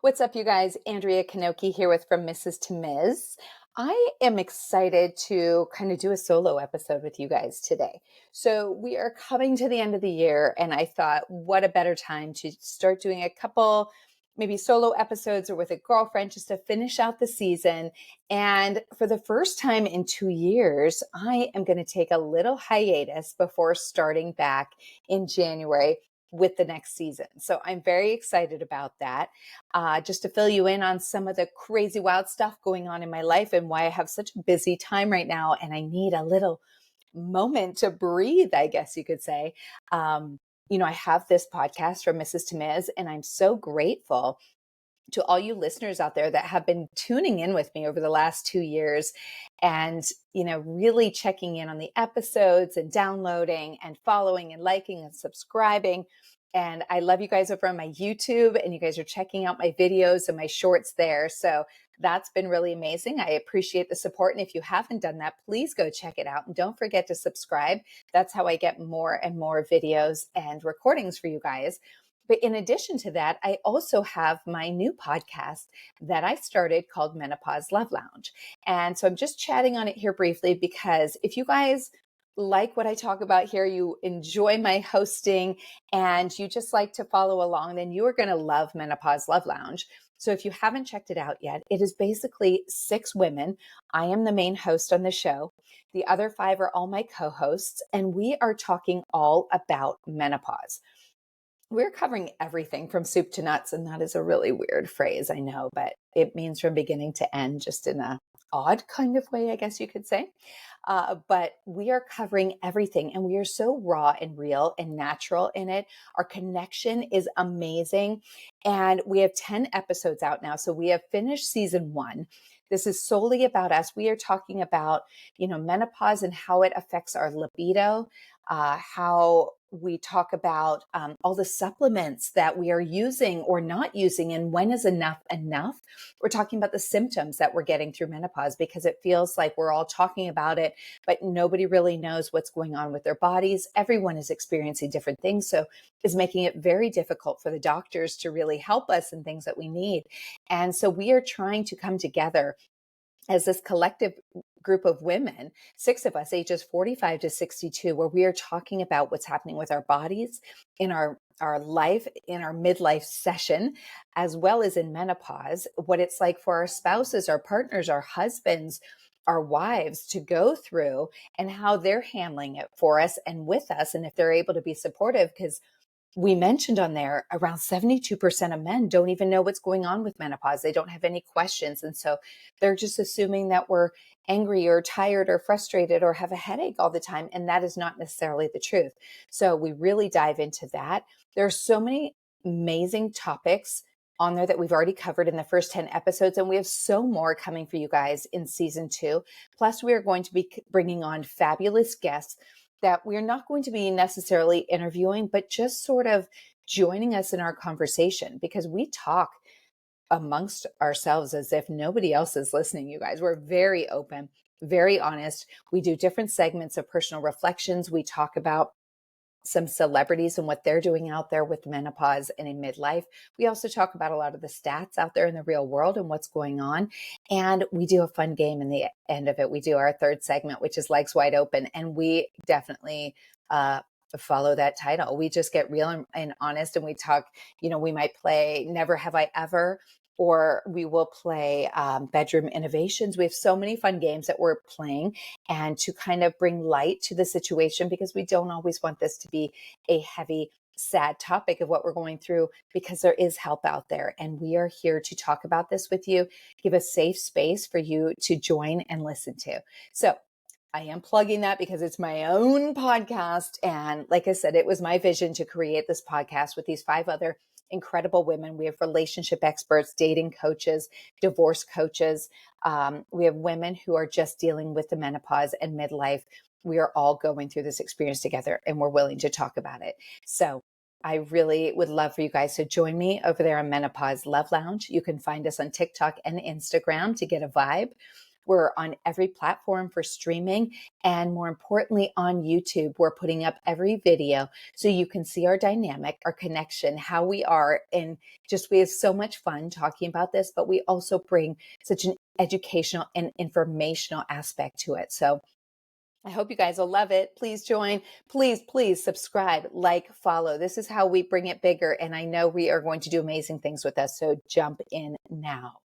What's up, you guys? Andrea Kanoki here with From Mrs. to Ms. I am excited to kind of do a solo episode with you guys today. So we are coming to the end of the year, and I thought, what a better time to start doing a couple, maybe solo episodes or with a girlfriend just to finish out the season. And for the first time in 2 years, I am going to take a little hiatus before starting back in January with the next season. So I'm very excited about that. Just to fill you in on some of the crazy wild stuff going on in my life and why I have such a busy time right now. And I need a little moment to breathe, I guess you could say. I have this podcast from Mrs. to Ms, and I'm so grateful to all you listeners out there that have been tuning in with me over the last 2 years and, really checking in on the episodes and downloading and following and liking and subscribing. And I love you guys over on my YouTube, and you guys are checking out my videos and my shorts there. So that's been really amazing. I appreciate the support. And if you haven't done that, please go check it out. And don't forget to subscribe. That's how I get more and more videos and recordings for you guys. But in addition to that, I also have my new podcast that I started called Menopause Love Lounge. And so I'm just chatting on it here briefly because if you guys like what I talk about here, you enjoy my hosting, and you just like to follow along, then you are going to love Menopause Love Lounge. So if you haven't checked it out yet, it is basically 6 women. I am the main host on the show. The other 5 are all my co-hosts, and we are talking all about menopause. We're covering everything from soup to nuts, and that is a really weird phrase, I know, but it means from beginning to end, just in a odd kind of way, I guess you could say. But we are covering everything, and we are so raw and real and natural in it. Our connection is amazing, and we have 10 episodes out now. So we have finished season 1. This is solely about us. We are talking about, menopause and how it affects our libido, how we talk about all the supplements that we are using or not using, and when is enough enough. We're talking about the symptoms that we're getting through menopause, because it feels like we're all talking about it, but nobody really knows what's going on with their bodies. Everyone is experiencing different things, so it's making it very difficult for the doctors to really help us in things that we need. And so we are trying to come together as this collective group of women, 6 of us, ages 45 to 62, where we are talking about what's happening with our bodies in our life, in our midlife session, as well as in menopause, what it's like for our spouses, our partners, our husbands, our wives to go through, and how they're handling it for us and with us, and if they're able to be supportive. Because we mentioned on there, around 72% of men don't even know what's going on with menopause. They don't have any questions. And so they're just assuming that we're angry or tired or frustrated or have a headache all the time. And that is not necessarily the truth. So we really dive into that. There are so many amazing topics on there that we've already covered in the first 10 episodes. And we have so more coming for you guys in season 2. Plus, we are going to be bringing on fabulous guests that we're not going to be necessarily interviewing, but just sort of joining us in our conversation, because we talk amongst ourselves as if nobody else is listening, you guys. We're very open, very honest. We do different segments of personal reflections. We talk about some celebrities and what they're doing out there with menopause and in midlife. We also talk about a lot of the stats out there in the real world and what's going on. And we do a fun game in the end of it. We do our third segment, which is Legs Wide Open. And we definitely follow that title. We just get real and honest, and we talk, we might play Never Have I Ever, or we will play Bedroom Innovations. We have so many fun games that we're playing, and to kind of bring light to the situation, because we don't always want this to be a heavy, sad topic of what we're going through, because there is help out there. And we are here to talk about this with you, give a safe space for you to join and listen to. So I am plugging that because it's my own podcast. And like I said, it was my vision to create this podcast with these 5 other incredible women. We have relationship experts, dating coaches, divorce coaches. We have women who are just dealing with the menopause and midlife. We are all going through this experience together, and we're willing to talk about it. So I really would love for you guys to join me over there on Menopause Love Lounge. You can find us on TikTok and Instagram to get a vibe. We're on every platform for streaming, and more importantly, on YouTube. We're putting up every video so you can see our dynamic, our connection, how we are. And just we have so much fun talking about this, but we also bring such an educational and informational aspect to it. So I hope you guys will love it. Please join. Please subscribe, like, follow. This is how we bring it bigger. And I know we are going to do amazing things with us. So jump in now.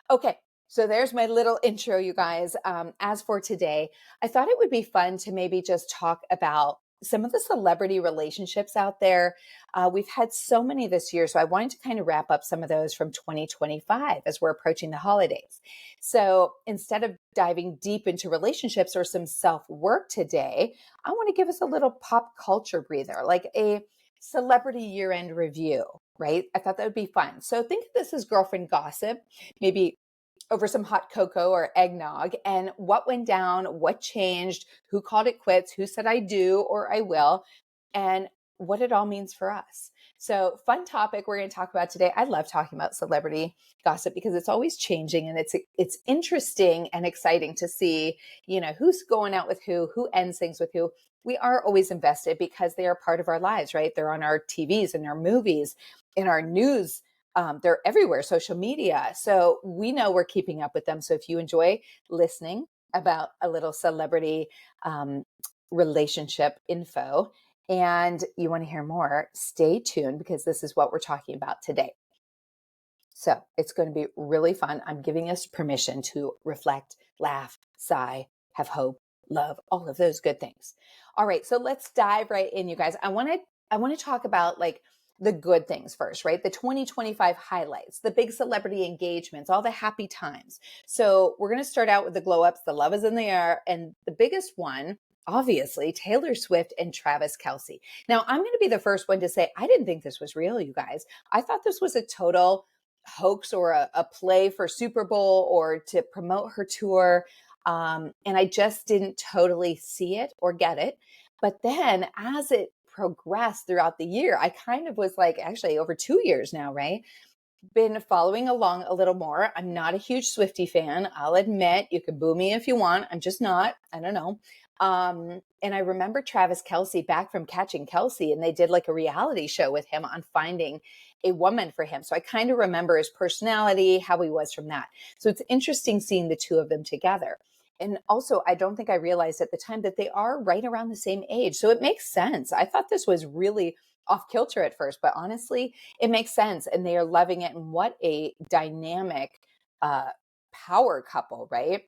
Okay. So there's my little intro, you guys. As for today, I thought it would be fun to maybe just talk about some of the celebrity relationships out there. We've had so many this year. So I wanted to kind of wrap up some of those from 2025 as we're approaching the holidays. So instead of diving deep into relationships or some self-work today, I want to give us a little pop culture breather, like a celebrity year-end review, right? I thought that would be fun. So think of this as girlfriend gossip, maybe over some hot cocoa or eggnog, and what went down, what changed, who called it quits, who said I do or I will, and what it all means for us. So fun topic we're going to talk about today. I love talking about celebrity gossip because it's always changing, and it's interesting and exciting to see, who's going out with who ends things with who. We are always invested because they are part of our lives, right? They're on our TVs and our movies, in our news. They're everywhere, social media. So we know we're keeping up with them. So if you enjoy listening about a little celebrity relationship info and you want to hear more, stay tuned because this is what we're talking about today. So it's going to be really fun. I'm giving us permission to reflect, laugh, sigh, have hope, love, all of those good things. All right. So let's dive right in, you guys. I want to talk about like the good things first, right? The 2025 highlights, the big celebrity engagements, all the happy times. So we're going to start out with the glow ups. The love is in the air. And the biggest one, obviously, Taylor Swift and Travis Kelce. Now, I'm going to be the first one to say, I didn't think this was real, you guys. I thought this was a total hoax or a play for Super Bowl or to promote her tour. And I just didn't totally see it or get it. But then as it progressed throughout the year, I kind of was like, actually over 2 years now, right? Been following along a little more. I'm not a huge Swiftie fan. I'll admit, you can boo me if you want. I'm just not. I don't know. And I remember Travis Kelce back from Catching Kelce, and they did like a reality show with him on finding a woman for him. So I kind of remember his personality, how he was from that. So it's interesting seeing the two of them together. And also, I don't think I realized at the time that they are right around the same age. So it makes sense. I thought this was really off kilter at first, but honestly, it makes sense. And they are loving it. And what a dynamic power couple, right?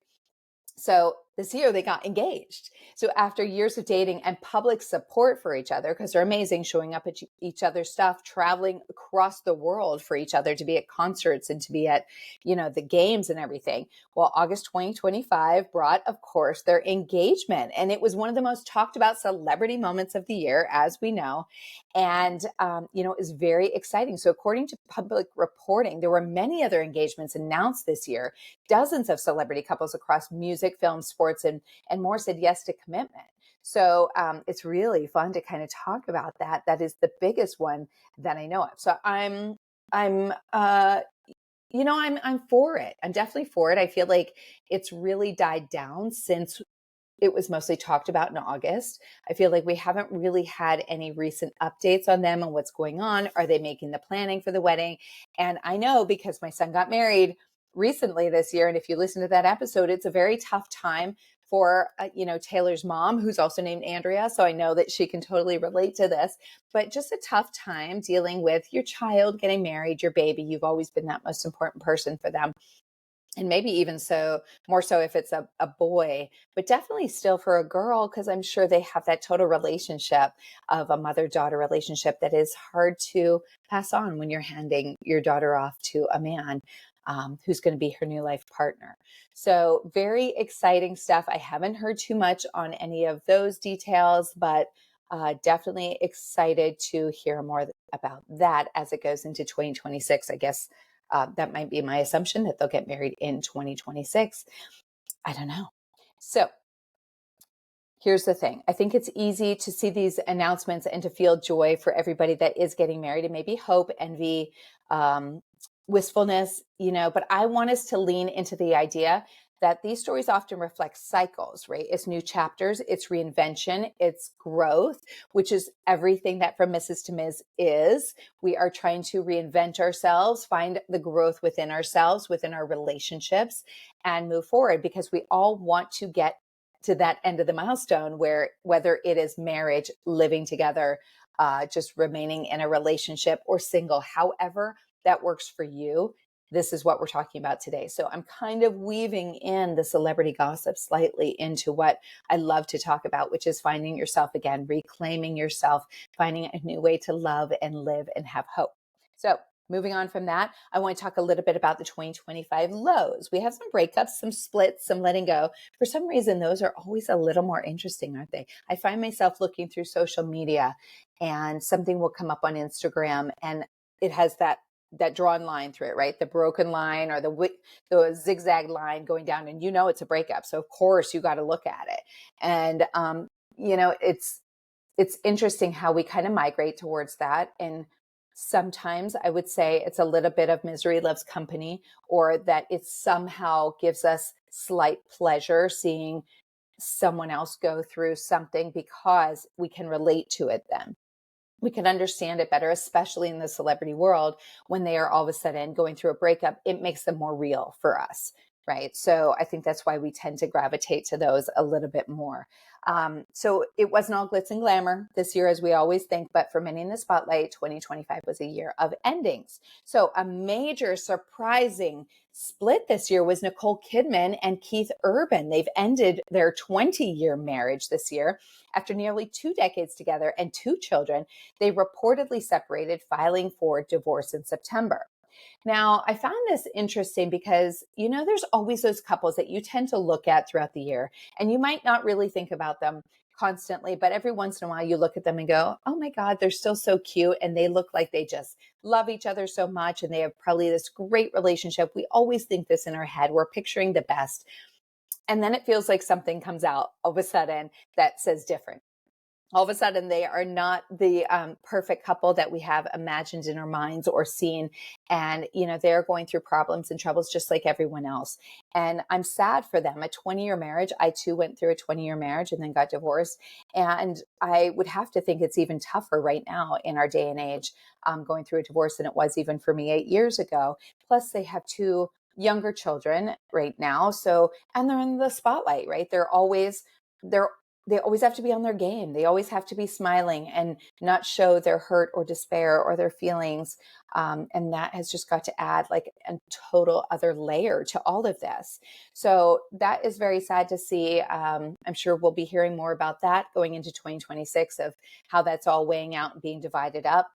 So this year they got engaged. So after years of dating and public support for each other, because they're amazing, showing up at each other's stuff, traveling across the world for each other to be at concerts and to be at, the games and everything. Well, August 2025 brought, of course, their engagement. And it was one of the most talked about celebrity moments of the year, as we know. And, it was very exciting. So according to public reporting, there were many other engagements announced this year. Dozens of celebrity couples across music, film, sports, and more said yes to commitment. So it's really fun to kind of talk about that. That is the biggest one that I know of. So I'm for it. I'm definitely for it. I feel like it's really died down since it was mostly talked about in August. I feel like we haven't really had any recent updates on them and what's going on. Are they making the planning for the wedding? And I know because my son got married recently this year. And if you listen to that episode, it's a very tough time for, Taylor's mom, who's also named Andrea. So I know that she can totally relate to this, but just a tough time dealing with your child getting married, your baby. You've always been that most important person for them. And maybe even more so if it's a boy, but definitely still for a girl, because I'm sure they have that total relationship of a mother-daughter relationship that is hard to pass on when you're handing your daughter off to a man who's going to be her new life partner. So very exciting stuff. I haven't heard too much on any of those details, but definitely excited to hear more about that as it goes into 2026. I guess that might be my assumption that they'll get married in 2026. I don't know. So here's the thing. I think it's easy to see these announcements and to feel joy for everybody that is getting married, and maybe hope, envy, wistfulness, but I want us to lean into the idea that these stories often reflect cycles, right? It's new chapters, it's reinvention, it's growth, which is everything that From Mrs. to Ms. is. We are trying to reinvent ourselves, find the growth within ourselves, within our relationships, and move forward, because we all want to get to that end of the milestone where, whether it is marriage, living together, just remaining in a relationship, or single, however that works for you, this is what we're talking about today. So I'm kind of weaving in the celebrity gossip slightly into what I love to talk about, which is finding yourself again, reclaiming yourself, finding a new way to love and live and have hope. So moving on from that, I want to talk a little bit about the 2025 lows. We have some breakups, some splits, some letting go. For some reason, those are always a little more interesting, aren't they? I find myself looking through social media and something will come up on Instagram and it has that drawn line through it, right? The broken line or the zigzag line going down, and it's a breakup. So of course you got to look at it. And it's interesting how we kind of migrate towards that. And sometimes I would say it's a little bit of misery loves company, or that it somehow gives us slight pleasure seeing someone else go through something because we can relate to it then. We can understand it better, especially in the celebrity world, when they are all of a sudden going through a breakup. It makes them more real for us, right? So I think that's why we tend to gravitate to those a little bit more. So it wasn't all glitz and glamour this year, as we always think, but for many in the spotlight, 2025 was a year of endings. So a major surprising split this year was Nicole Kidman and Keith Urban. They've ended their 20-year marriage this year. After nearly 2 decades together and 2 children, they reportedly separated, filing for divorce in September. Now, I found this interesting because, there's always those couples that you tend to look at throughout the year, and you might not really think about them constantly, but every once in a while you look at them and go, oh my God, they're still so cute. And they look like they just love each other so much. And they have probably this great relationship. We always think this in our head. We're picturing the best. And then it feels like something comes out all of a sudden that says different. All of a sudden, they are not the perfect couple that we have imagined in our minds or seen. And, they're going through problems and troubles just like everyone else. And I'm sad for them. A 20-year marriage. I too went through a 20-year marriage and then got divorced. And I would have to think it's even tougher right now in our day and age, going through a divorce than it was even for me 8 years ago. Plus, they have 2 younger children right now. So, and they're in the spotlight, right? They always have to be on their game. They always have to be smiling and not show their hurt or despair or their feelings. And that has just got to add like a total other layer to all of this. So that is very sad to see. I'm sure we'll be hearing more about that going into 2026 of how that's all weighing out and being divided up,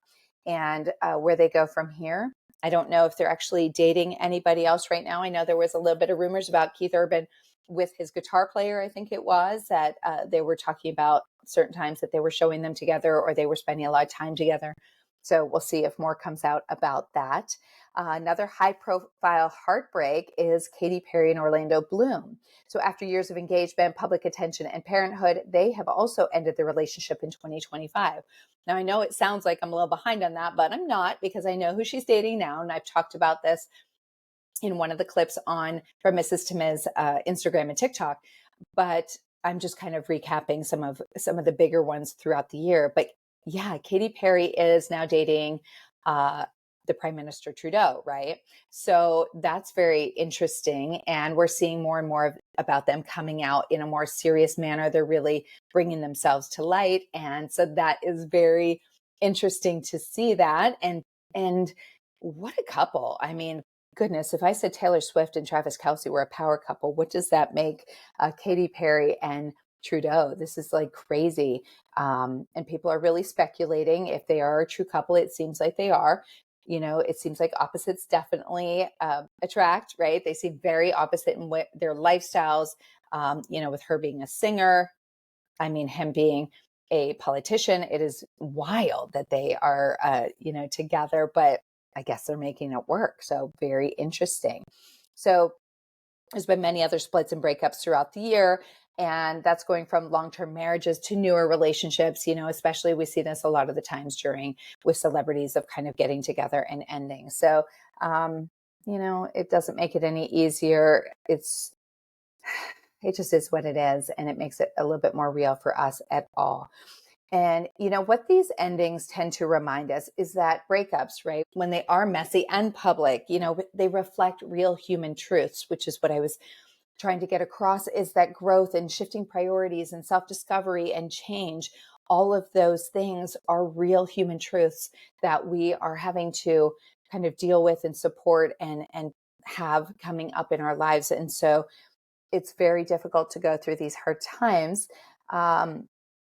and where they go from here. I don't know if they're actually dating anybody else right now. I know there was a little bit of rumors about Keith Urban with his guitar player, I think it was, that they were talking about certain times that they were showing them together or they were spending a lot of time together. So we'll see if more comes out about that. Another high profile heartbreak is Katy Perry and Orlando Bloom. So after years of engagement, public attention, and parenthood, they have also ended their relationship in 2025. Now, I know it sounds like I'm a little behind on that, but I'm not, because I know who she's dating now. And I've talked about this in one of the clips on From Mrs. to Ms. Instagram and TikTok, but I'm just kind of recapping some of the bigger ones throughout the year. But yeah, Katy Perry is now dating the Prime Minister Trudeau, right? So that's very interesting, and we're seeing more and more about them coming out in a more serious manner. They're really bringing themselves to light, and so that is very interesting to see that. And what a couple! I mean, goodness, if I said Taylor Swift and Travis Kelce were a power couple, what does that make Katy Perry and Trudeau? This is like crazy. And people are really speculating if they are a true couple. It seems like they are. It seems like opposites definitely attract, right? They seem very opposite in their lifestyles. With her being a singer, I mean, him being a politician, it is wild that they are, together, but I guess they're making it work. So very interesting. So there's been many other splits and breakups throughout the year. And that's going from long-term marriages to newer relationships, especially we see this a lot of the times with celebrities of kind of getting together and ending. So, it doesn't make it any easier. It's it just is what it is. And it makes it a little bit more real for us at all. And, what these endings tend to remind us is that breakups, right, when they are messy and public, they reflect real human truths, which is what I was trying to get across, is that growth and shifting priorities and self-discovery and change, all of those things are real human truths that we are having to kind of deal with and support and have coming up in our lives. And so it's very difficult to go through these hard times.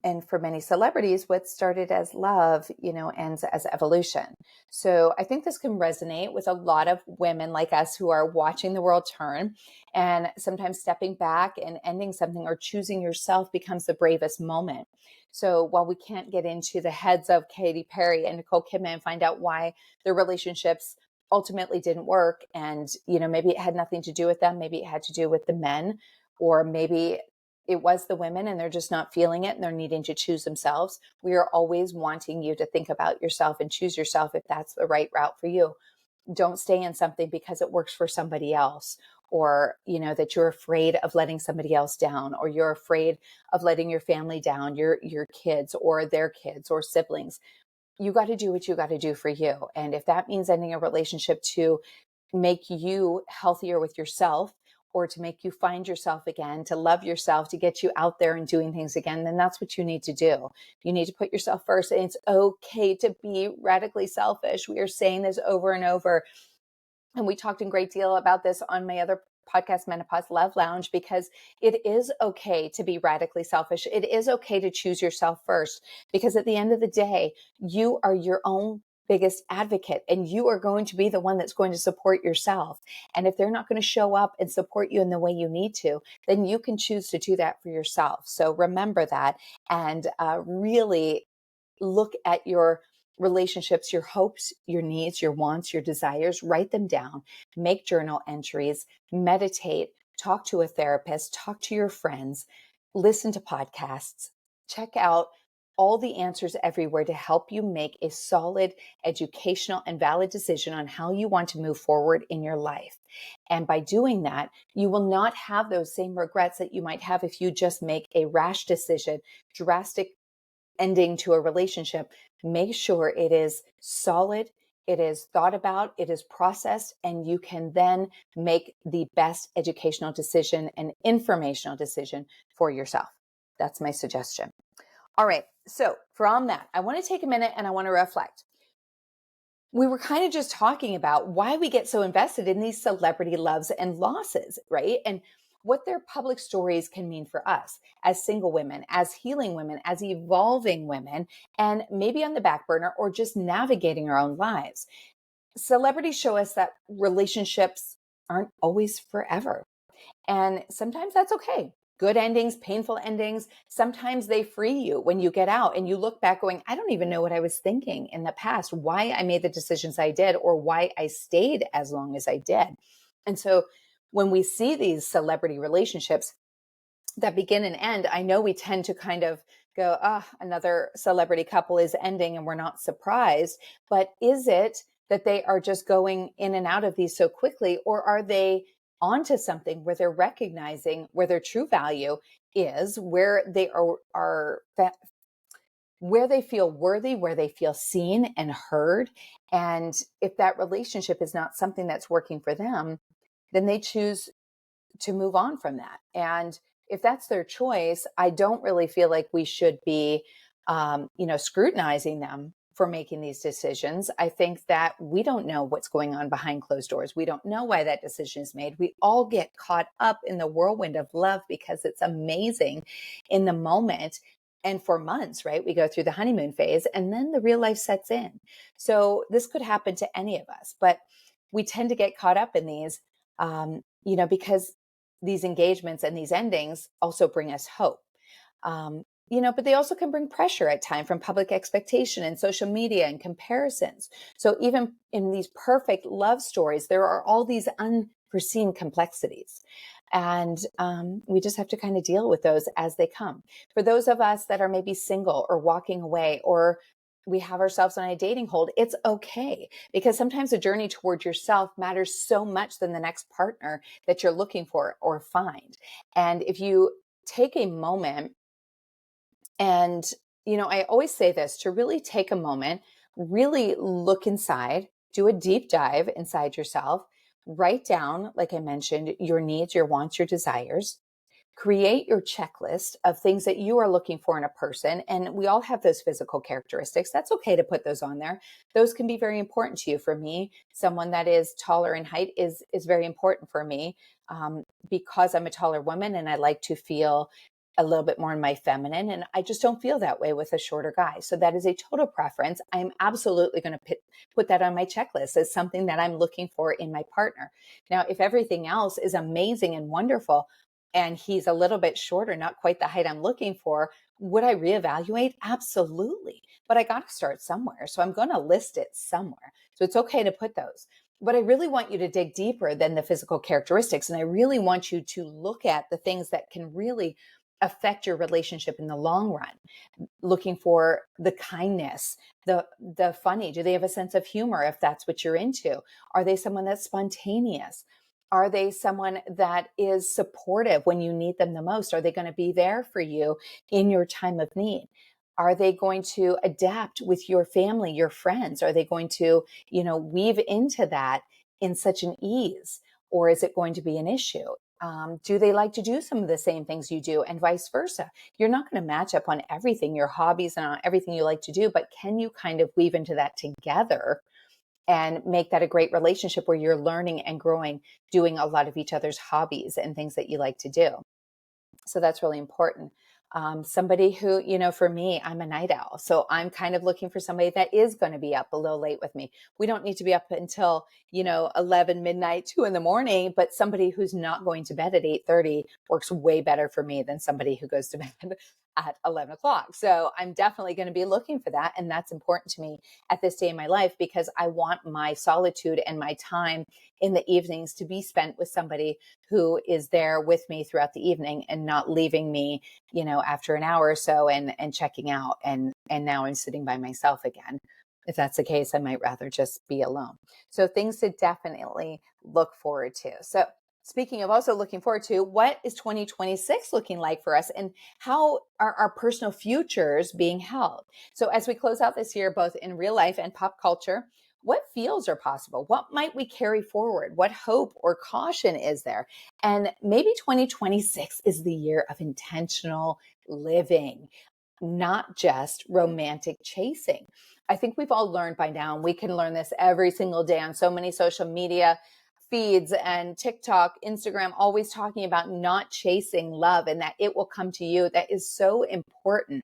And for many celebrities, what started as love, ends as evolution. So I think this can resonate with a lot of women like us who are watching the world turn, and sometimes stepping back and ending something or choosing yourself becomes the bravest moment. So while we can't get into the heads of Katy Perry and Nicole Kidman and find out why their relationships ultimately didn't work, and maybe it had nothing to do with them, maybe it had to do with the men, or maybe it was the women and they're just not feeling it and they're needing to choose themselves. We are always wanting you to think about yourself and choose yourself if that's the right route for you. Don't stay in something because it works for somebody else, or that you're afraid of letting somebody else down, or you're afraid of letting your family down, your kids or their kids or siblings. You got to do what you got to do for you. And if that means ending a relationship to make you healthier with yourself, or to make you find yourself again, to love yourself, to get you out there and doing things again, then that's what you need to do. You need to put yourself first. And it's okay to be radically selfish. We are saying this over and over. And we talked in great deal about this on my other podcast, Menopause Love Lounge, because it is okay to be radically selfish. It is okay to choose yourself first, because at the end of the day, you are your own biggest advocate, and you are going to be the one that's going to support yourself. And if they're not going to show up and support you in the way you need to, then you can choose to do that for yourself. So remember that, and really look at your relationships, your hopes, your needs, your wants, your desires, write them down, make journal entries, meditate, talk to a therapist, talk to your friends, listen to podcasts, check out all the answers everywhere to help you make a solid, educational, and valid decision on how you want to move forward in your life. And by doing that, you will not have those same regrets that you might have if you just make a rash decision, drastic ending to a relationship. Make sure it is solid, it is thought about, it is processed, and you can then make the best educational decision and informational decision for yourself. That's my suggestion. All right. So from that, I want to take a minute and I want to reflect. We were kind of just talking about why we get so invested in these celebrity loves and losses, right? And what their public stories can mean for us as single women, as healing women, as evolving women, and maybe on the back burner or just navigating our own lives. Celebrities show us that relationships aren't always forever. And sometimes that's okay. Good endings, painful endings, sometimes they free you when you get out and you look back going, I don't even know what I was thinking in the past, why I made the decisions I did, or why I stayed as long as I did. And so when we see these celebrity relationships that begin and end, I know we tend to kind of go, another celebrity couple is ending and we're not surprised. But is it that they are just going in and out of these so quickly, or are they onto something where they're recognizing where their true value is, where they are where they feel worthy, where they feel seen and heard? And if that relationship is not something that's working for them, then they choose to move on from that. And if that's their choice, I don't really feel like we should be, scrutinizing them for making these decisions. I think that we don't know what's going on behind closed doors. We don't know why that decision is made. We all get caught up in the whirlwind of love because it's amazing in the moment. And for months, right? We go through the honeymoon phase and then the real life sets in. So this could happen to any of us, but we tend to get caught up in these, because these engagements and these endings also bring us hope. But they also can bring pressure at times from public expectation and social media and comparisons. So even in these perfect love stories, there are all these unforeseen complexities. And we just have to kind of deal with those as they come. For those of us that are maybe single or walking away, or we have ourselves on a dating hold, it's okay, because sometimes the journey toward yourself matters so much than the next partner that you're looking for or find. And if you take a moment and, I always say this, to really take a moment, really look inside, do a deep dive inside yourself, write down, like I mentioned, your needs, your wants, your desires. Create your checklist of things that you are looking for in a person. And we all have those physical characteristics. That's okay to put those on there. Those can be very important to you. For me, someone that is taller in height is very important for me, because I'm a taller woman and I like to feel a little bit more in my feminine. And I just don't feel that way with a shorter guy. So that is a total preference. I'm absolutely going to put that on my checklist as something that I'm looking for in my partner. Now, if everything else is amazing and wonderful, and he's a little bit shorter, not quite the height I'm looking for, would I reevaluate? Absolutely. But I got to start somewhere. So I'm going to list it somewhere. So it's okay to put those. But I really want you to dig deeper than the physical characteristics. And I really want you to look at the things that can really affect your relationship in the long run. Looking for the kindness, the funny. Do they have a sense of humor if that's what you're into? Are they someone that's spontaneous? Are they someone that is supportive when you need them the most? Are they going to be there for you in your time of need? Are they going to adapt with your family, your friends? Are they going to, weave into that in such an ease? Or is it going to be an issue? Do they like to do some of the same things you do, and vice versa? You're not going to match up on everything, your hobbies and on everything you like to do, but can you kind of weave into that together and make that a great relationship where you're learning and growing, doing a lot of each other's hobbies and things that you like to do? So that's really important. Somebody who, for me, I'm a night owl. So I'm kind of looking for somebody that is going to be up a little late with me. We don't need to be up until, 11, midnight, 2 in the morning, but somebody who's not going to bed at 8:30 works way better for me than somebody who goes to bed at 11 o'clock. So I'm definitely going to be looking for that. And that's important to me at this day in my life, because I want my solitude and my time in the evenings to be spent with somebody who is there with me throughout the evening and not leaving me, after an hour or so and checking out. And now I'm sitting by myself again. If that's the case, I might rather just be alone. So things to definitely look forward to. So speaking of also looking forward to, what is 2026 looking like for us, and how are our personal futures being held? So as we close out this year, both in real life and pop culture, what feels are possible? What might we carry forward? What hope or caution is there? And maybe 2026 is the year of intentional living, not just romantic chasing. I think we've all learned by now, and we can learn this every single day on so many social media feeds and TikTok, Instagram, always talking about not chasing love and that it will come to you. That is so important.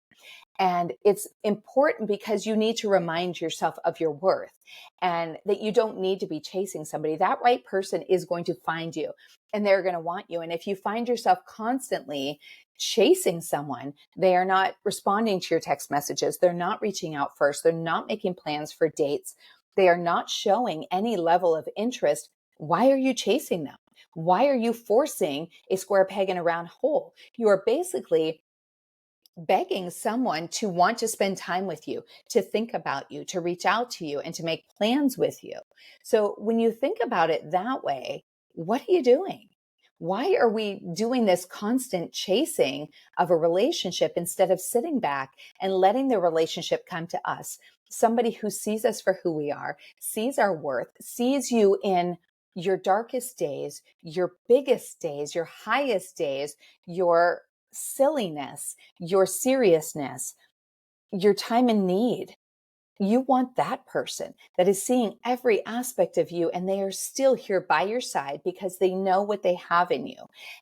And it's important because you need to remind yourself of your worth and that you don't need to be chasing somebody. That right person is going to find you and they're going to want you. And if you find yourself constantly chasing someone, they are not responding to your text messages. They're not reaching out first. They're not making plans for dates. They are not showing any level of interest. Why are you chasing them? Why are you forcing a square peg in a round hole? You are basically begging someone to want to spend time with you, to think about you, to reach out to you, and to make plans with you. So when you think about it that way, what are you doing? Why are we doing this constant chasing of a relationship instead of sitting back and letting the relationship come to us? Somebody who sees us for who we are, sees our worth, sees you in your darkest days, your biggest days, your highest days, your silliness, your seriousness, your time in need. You want that person that is seeing every aspect of you and they are still here by your side because they know what they have in you.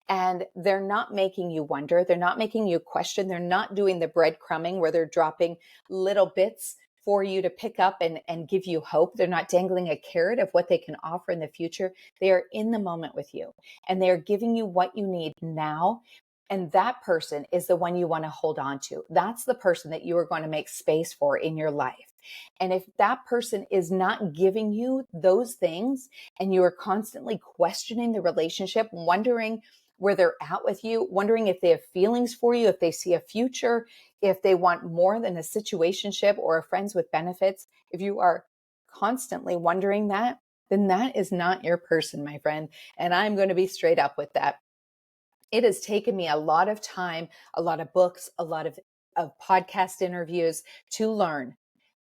And they're not making you wonder. They're not making you question. They're not doing the breadcrumbing where they're dropping little bits for you to pick up and give you hope. They're not dangling a carrot of what they can offer in the future. They are in the moment with you and they are giving you what you need now. And that person is the one you want to hold on to. That's the person that you are going to make space for in your life. And if that person is not giving you those things and you are constantly questioning the relationship, wondering where they're at with you, wondering if they have feelings for you, if they see a future, if they want more than a situationship or a friends with benefits. If you are constantly wondering that, then that is not your person, my friend. And I'm going to be straight up with that. It has taken me a lot of time, a lot of books, a lot of podcast interviews to learn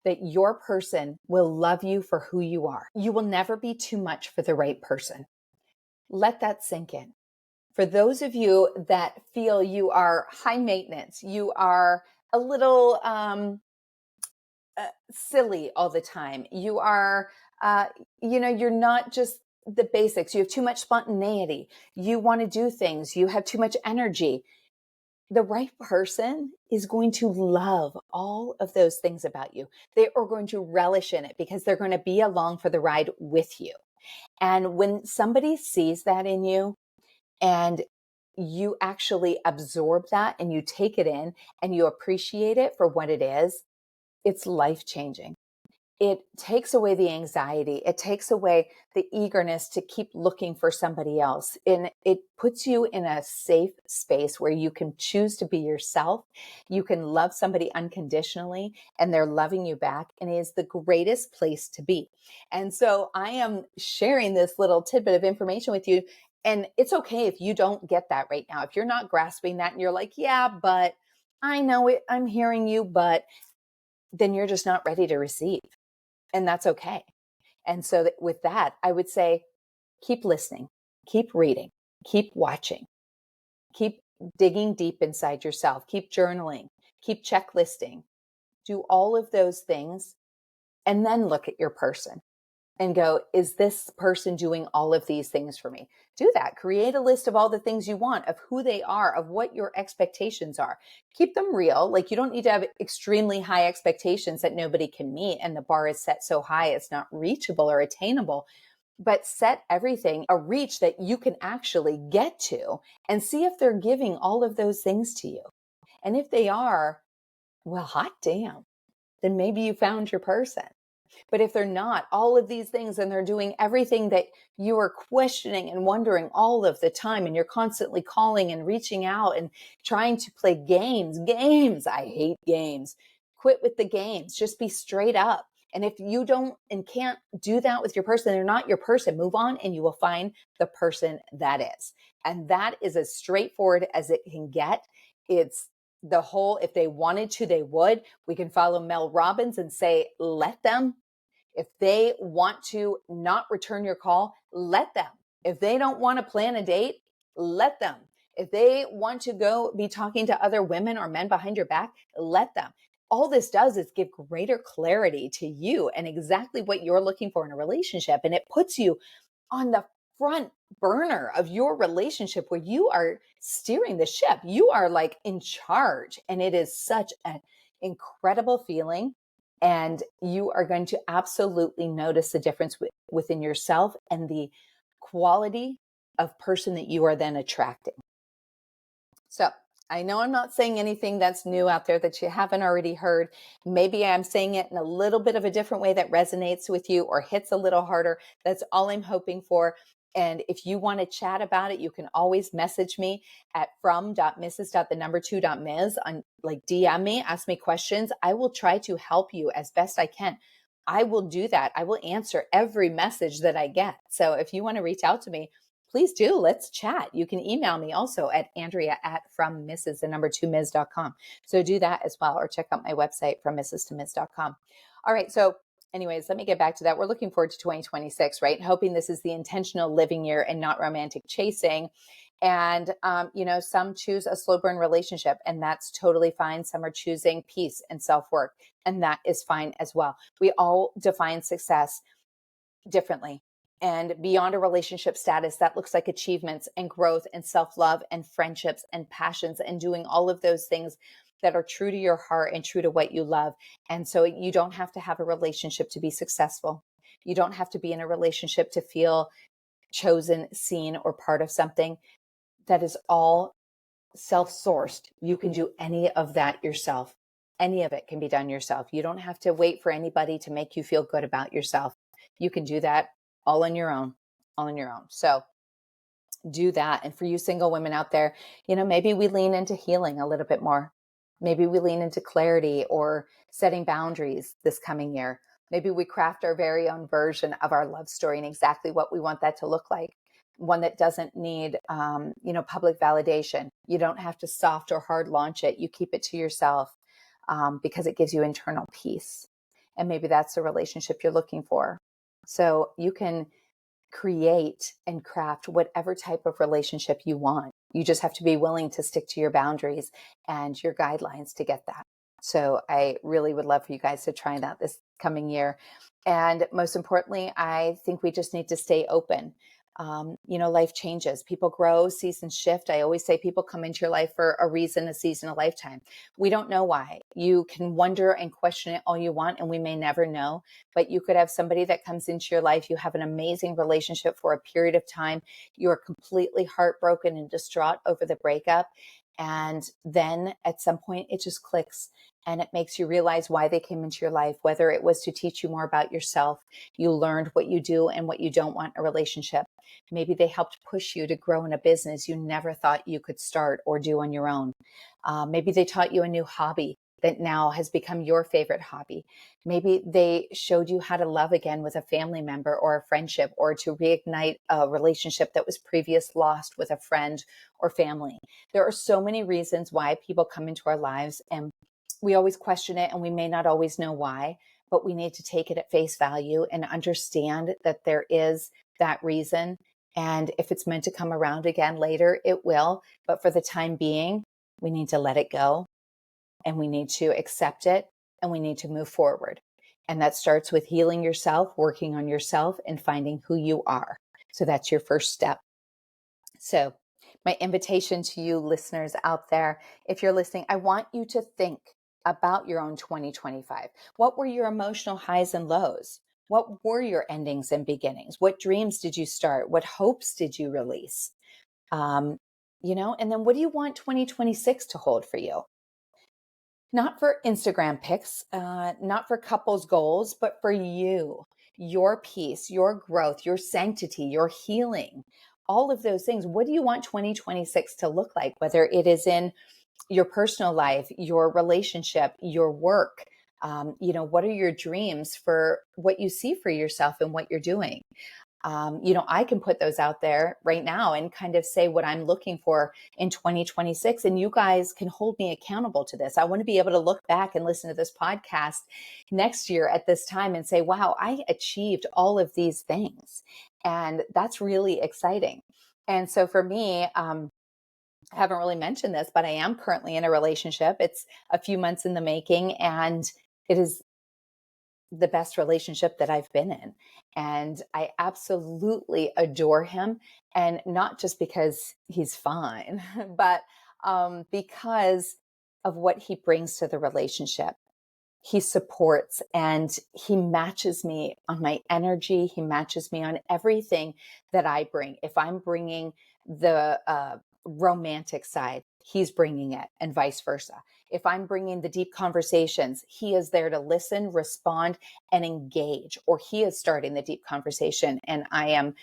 that your person will love you for who you are. You will never be too much for the right person. Let that sink in. For those of you that feel you are high maintenance, you are a little silly all the time. You are, you're not just the basics. You have too much spontaneity. You want to do things. You have too much energy. The right person is going to love all of those things about you. They are going to relish in it because they're going to be along for the ride with you. And when somebody sees that in you and you actually absorb that and you take it in and you appreciate it for what it is, it's life-changing. It takes away the anxiety. It takes away the eagerness to keep looking for somebody else. And it puts you in a safe space where you can choose to be yourself. You can love somebody unconditionally and they're loving you back. And it is the greatest place to be. And so I am sharing this little tidbit of information with you. And it's okay if you don't get that right now. If you're not grasping that and you're like, yeah, but I know it, I'm hearing you, but then you're just not ready to receive. And that's okay. And so with that, I would say, keep listening, keep reading, keep watching, keep digging deep inside yourself, keep journaling, keep checklisting, do all of those things, and then look at your person and go, is this person doing all of these things for me? Do that. Create a list of all the things you want, of who they are, of what your expectations are. Keep them real. Like, you don't need to have extremely high expectations that nobody can meet and the bar is set so high it's not reachable or attainable. But set everything a reach that you can actually get to and see if they're giving all of those things to you. And if they are, well, hot damn, then maybe you found your person. But if they're not all of these things and they're doing everything that you are questioning and wondering all of the time, and you're constantly calling and reaching out and trying to play games, I hate games. Quit with the games. Just be straight up. And if you don't and can't do that with your person, they're not your person. Move on and you will find the person that is. And that is as straightforward as it can get. It's the whole, if they wanted to, they would. We can follow Mel Robbins and say, let them. If they want to not return your call, let them. If they don't want to plan a date, let them. If they want to go be talking to other women or men behind your back, let them. All this does is give greater clarity to you and exactly what you're looking for in a relationship. And it puts you on the front burner of your relationship where you are steering the ship. You are like in charge. And it is such an incredible feeling. And you are going to absolutely notice the difference within yourself and the quality of person that you are then attracting. So I know I'm not saying anything that's new out there that you haven't already heard. Maybe I'm saying it in a little bit of a different way that resonates with you or hits a little harder. That's all I'm hoping for. And if you want to chat about it, you can always message me at from.mrs.2.ms on, like, DM me, ask me questions. I will try to help you as best I can. I will do that. I will answer every message that I get. So if you want to reach out to me, please do. Let's chat. You can email me also at Andrea@FromMrs.2Ms.com. So do that as well, or check out my website FromMrs.2Ms.com. All right. So anyways, let me get back to that. We're looking forward to 2026, right? Hoping this is the intentional living year and not romantic chasing. And, some choose a slow burn relationship, and that's totally fine. Some are choosing peace and self-work, and that is fine as well. We all define success differently. And beyond a relationship status, that looks like achievements and growth and self-love and friendships and passions and doing all of those things that are true to your heart and true to what you love. And so you don't have to have a relationship to be successful. You don't have to be in a relationship to feel chosen, seen, or part of something. That is all self-sourced. You can do any of that yourself. Any of it can be done yourself. You don't have to wait for anybody to make you feel good about yourself. You can do that all on your own, So do that. And for you single women out there, maybe we lean into healing a little bit more. Maybe we lean into clarity or setting boundaries this coming year. Maybe we craft our very own version of our love story and exactly what we want that to look like. One that doesn't need, public validation. You don't have to soft or hard launch it. You keep it to yourself because it gives you internal peace. And maybe that's the relationship you're looking for. So you can create and craft whatever type of relationship you want. You just have to be willing to stick to your boundaries and your guidelines to get that. So I really would love for you guys to try that this coming year. And most importantly, I think we just need to stay open. Life changes, people grow, seasons shift. I always say people come into your life for a reason, a season, a lifetime. We don't know why. You can wonder and question it all you want, and we may never know, but you could have somebody that comes into your life. You have an amazing relationship for a period of time. You are completely heartbroken and distraught over the breakup. And then at some point it just clicks and it makes you realize why they came into your life, whether it was to teach you more about yourself. You learned what you do and what you don't want in a relationship. Maybe they helped push you to grow in a business you never thought you could start or do on your own. Maybe they taught you a new hobby that now has become your favorite hobby. Maybe they showed you how to love again with a family member or a friendship, or to reignite a relationship that was previous lost with a friend or family. There are so many reasons why people come into our lives, and we always question it, and we may not always know why, but we need to take it at face value and understand that there is that reason. And if it's meant to come around again later, it will. But for the time being, we need to let it go, and we need to accept it, and we need to move forward. And that starts with healing yourself, working on yourself, and finding who you are. So that's your first step. So my invitation to you listeners out there, if you're listening, I want you to think about your own 2025. What were your emotional highs and lows? What were your endings and beginnings? What dreams did you start? What hopes did you release? And then what do you want 2026 to hold for you? Not for Instagram pics, not for couples goals, but for you, your peace, your growth, your sanctity, your healing, all of those things. What do you want 2026 to look like? Whether it is in your personal life, your relationship, your work, what are your dreams for what you see for yourself and what you're doing? I can put those out there right now and kind of say what I'm looking for in 2026. And you guys can hold me accountable to this. I want to be able to look back and listen to this podcast next year at this time and say, wow, I achieved all of these things. And that's really exciting. And so for me, I haven't really mentioned this, but I am currently in a relationship. It's a few months in the making, and it is the best relationship that I've been in. And I absolutely adore him. And not just because he's fine, but because of what he brings to the relationship. He supports and he matches me on my energy. He matches me on everything that I bring. If I'm bringing the romantic side, he's bringing it, and vice versa. If I'm bringing the deep conversations, he is there to listen, respond, and engage, or he is starting the deep conversation. And I am,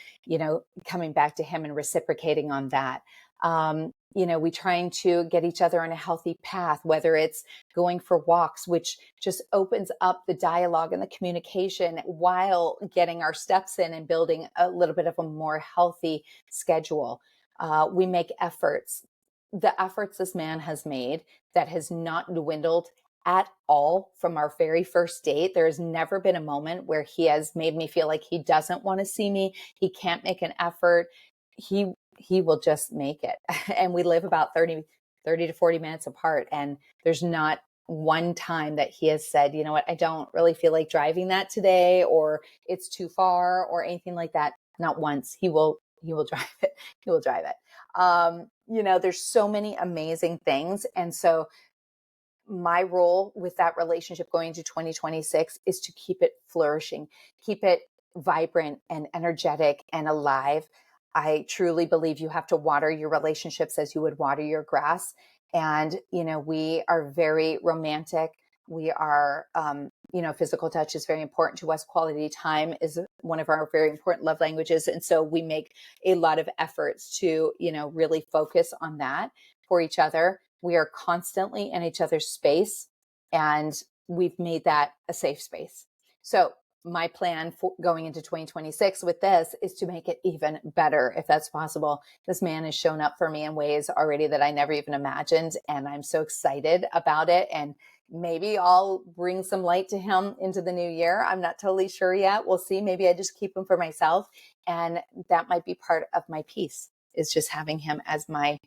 coming back to him and reciprocating on that. We trying to get each other on a healthy path, whether it's going for walks, which just opens up the dialogue and the communication while getting our steps in and building a little bit of a more healthy schedule. We make efforts. The efforts this man has made that has not dwindled at all from our very first date. There has never been a moment where he has made me feel like he doesn't want to see me. He can't make an effort. He will just make it. And we live about 30 to 40 minutes apart. And there's not one time that he has said, you know what, I don't really feel like driving that today, or it's too far, or anything like that. Not once. He will drive it. He will drive it. There's so many amazing things. And so my role with that relationship going into 2026 is to keep it flourishing, keep it vibrant and energetic and alive. I truly believe you have to water your relationships as you would water your grass. And, we are very romantic. We are physical touch is very important to us. Quality time is one of our very important love languages. And so we make a lot of efforts to, really focus on that for each other. We are constantly in each other's space, and we've made that a safe space. So my plan for going into 2026 with this is to make it even better, if that's possible. This man has shown up for me in ways already that I never even imagined, and I'm so excited about it. And maybe I'll bring some light to him into the new year. I'm not totally sure yet. We'll see. Maybe I just keep him for myself, and that might be part of my peace, is just having him as my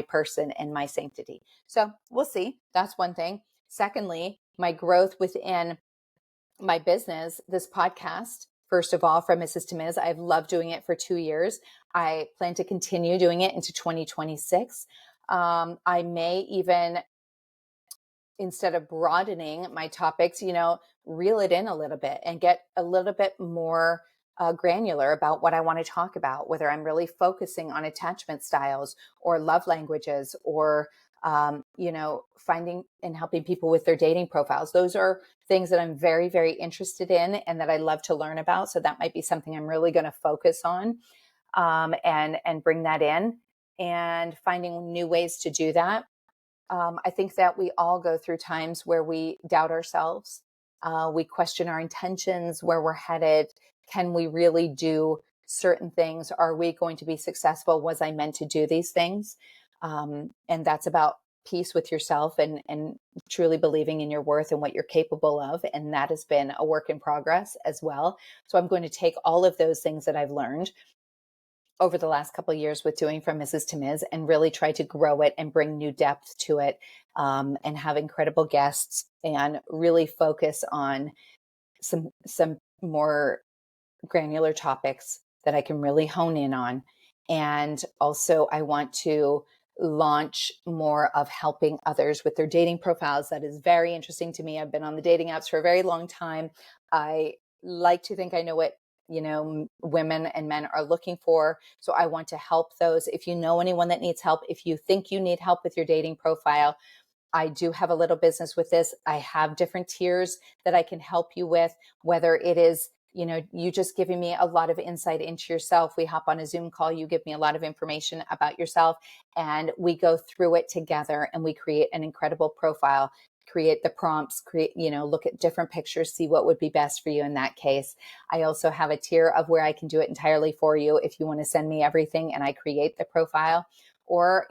person and my sanctity. So we'll see. That's one thing. Secondly, my growth within my business, this podcast, first of all, from Mrs. to Ms. I've loved doing it for 2 years. I plan to continue doing it into 2026. I may even, instead of broadening my topics, reel it in a little bit and get a little bit more granular about what I want to talk about, whether I'm really focusing on attachment styles or love languages or finding and helping people with their dating profiles. Those are things that I'm very, very interested in and that I love to learn about. So that might be something I'm really going to focus on, and bring that in, and finding new ways to do that. I think that we all go through times where we doubt ourselves. We question our intentions, where we're headed. Can we really do certain things? Are we going to be successful? Was I meant to do these things? And that's about peace with yourself and truly believing in your worth and what you're capable of. And that has been a work in progress as well. So I'm going to take all of those things that I've learned over the last couple of years with doing From Mrs. to Ms. and really try to grow it and bring new depth to it, and have incredible guests and really focus on some more granular topics that I can really hone in on. And also I want to launch more of helping others with their dating profiles. That is very interesting to me. I've been on the dating apps for a very long time. I like to think I know what women and men are looking for. So I want to help those. If you know anyone that needs help, if you think you need help with your dating profile, I do have a little business with this. I have different tiers that I can help you with, whether it is, you just giving me a lot of insight into yourself. We hop on a Zoom call, you give me a lot of information about yourself, and we go through it together and we create an incredible profile, create the prompts, look at different pictures, see what would be best for you in that case. I also have a tier of where I can do it entirely for you if you want to send me everything and I create the profile. Or,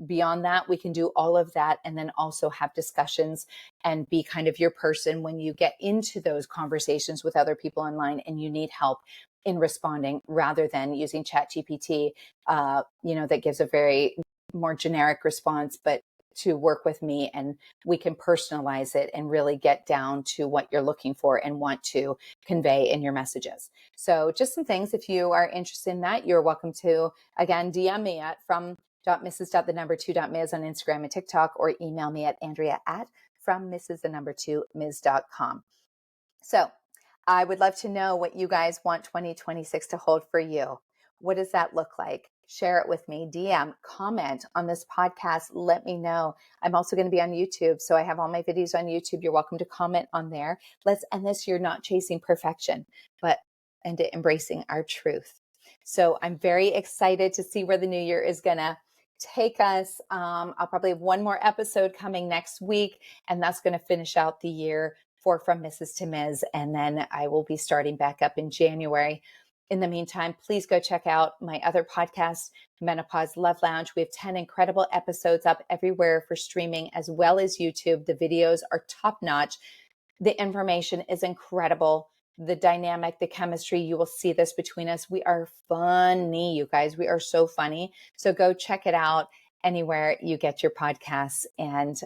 beyond that, we can do all of that and then also have discussions and be kind of your person when you get into those conversations with other people online and you need help in responding, rather than using ChatGPT, that gives a very more generic response, but to work with me and we can personalize it and really get down to what you're looking for and want to convey in your messages. So just some things, if you are interested in that, you're welcome to, again, DM me at from.mrs.2.ms on Instagram and TikTok, or email me at andrea@from.mrs.2.ms.com. So I would love to know what you guys want 2026 to hold for you. What does that look like? Share it with me. DM, comment on this podcast. Let me know. I'm also going to be on YouTube. So I have all my videos on YouTube. You're welcome to comment on there. Let's end this year not chasing perfection, but embracing our truth. So I'm very excited to see where the new year is going to take us. I'll probably have one more episode coming next week, and that's going to finish out the year for From Mrs. to Ms. And then I will be starting back up in January. In the meantime, please go check out my other podcast, Menopause Love Lounge. We have 10 incredible episodes up everywhere for streaming as well as YouTube. The videos are top notch. The information is incredible. The dynamic, the chemistry, you will see this between us. We are funny, you guys. We are so funny. So go check it out anywhere you get your podcasts. And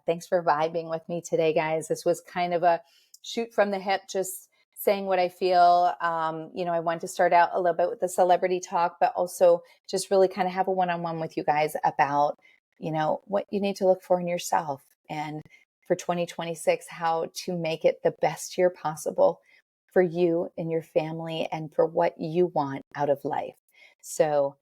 thanks for vibing with me today, guys. This was kind of a shoot from the hip, just saying what I feel. I wanted to start out a little bit with the celebrity talk, but also just really kind of have a one-on-one with you guys about, what you need to look for in yourself, and for 2026, how to make it the best year possible for you and your family and for what you want out of life. So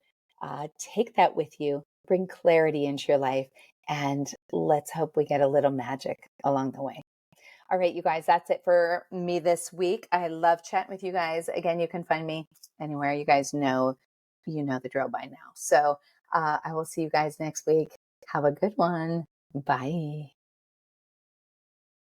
take that with you, bring clarity into your life, and let's hope we get a little magic along the way. All right, you guys, that's it for me this week. I love chatting with you guys. Again, you can find me anywhere. You guys know, you know the drill by now. So I will see you guys next week. Have a good one. Bye.